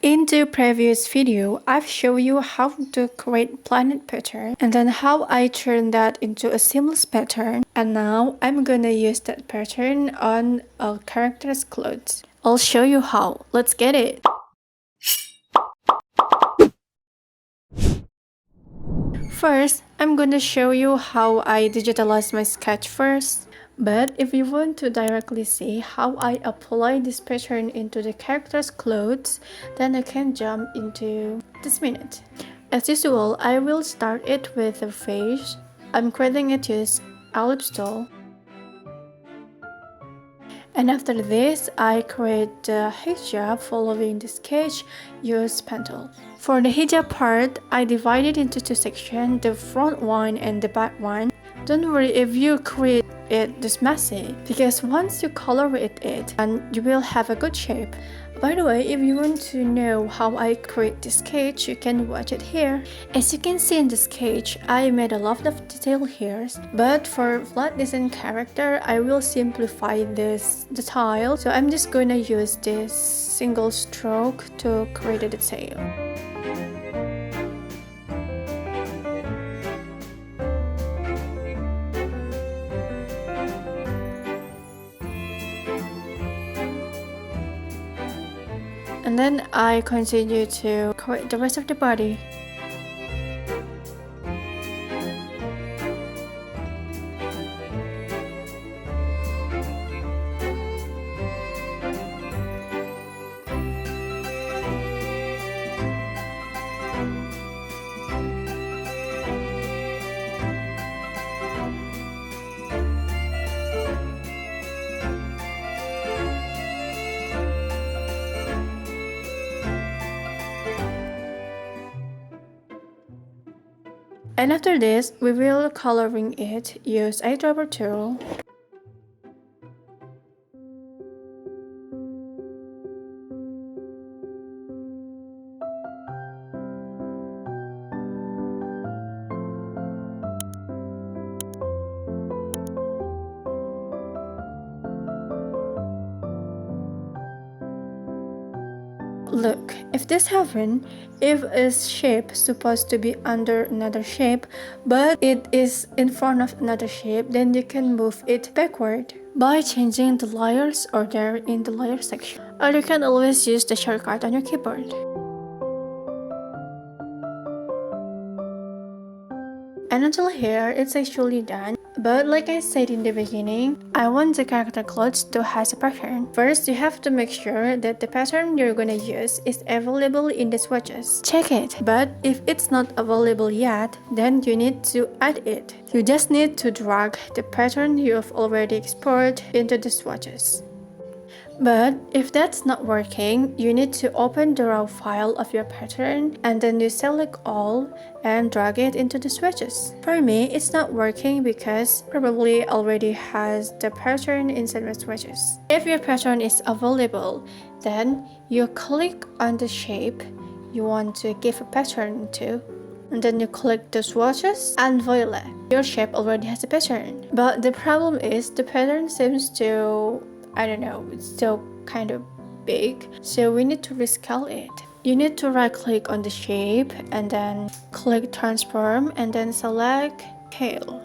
In the previous video, I've shown you how to create planet pattern and then how I turn that into a seamless pattern. And now I'm gonna use that pattern on a character's clothes. I'll show you how. Let's get it! First, I'm gonna show you how I digitalize my sketch first. But if you want to directly see how I apply this pattern into the character's clothes, then I can jump into this minute. As usual, I will start it with the face. I'm creating it use ellipse tool. And after this, I create the hijab following the sketch, use pen tool. For the hijab part, I divide it into two sections, the front one and the back one. Don't worry if you create it this messy, because once you color it and you will have a good shape. By the way, if you want to know how I create this sketch, you can watch it here. As you can see in the sketch, I made a lot of detail here, but for flat design character, I will simplify this detail. So I'm just gonna use this single stroke to create a detail. And then I continue to create the rest of the body. And after this, we will coloring it, use Adobe tool. Look, if this happened, if a shape supposed to be under another shape, but it is in front of another shape, then you can move it backward by changing the layers order in the layer section. Or you can always use the shortcut on your keyboard. And until here, it's actually done. But like I said in the beginning, I want the character clothes to have a pattern. First, you have to make sure that the pattern you're gonna use is available in the swatches. Check it. But if it's not available yet, then you need to add it. You just need to drag the pattern you have already exported into the swatches. But if that's not working, you need to open the raw file of your pattern and then you select all and drag it into the swatches. For me, it's not working because probably already has the pattern inside the swatches. If your pattern is available, then you click on the shape you want to give a pattern to. And then you click the swatches and voila, your shape already has a pattern. But the problem is the pattern seems to, I don't know, it's still kind of big, so we need to rescale it. You need to right click on the shape and then click transform and then select scale.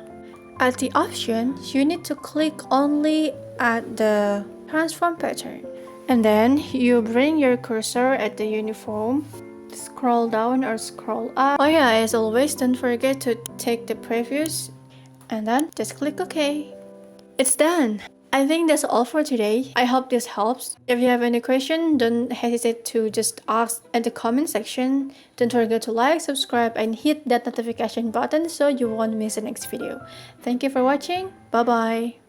At the option, you need to click only at the transform pattern. And then you bring your cursor at the uniform, scroll down or scroll up. Oh yeah, as always, don't forget to take the previews and then just click OK. It's done! I think that's all for today. I hope this helps. If you have any question, don't hesitate to just ask in the comment section. Don't forget to like, subscribe, and hit that notification button so you won't miss the next video. Thank you for watching. Bye bye.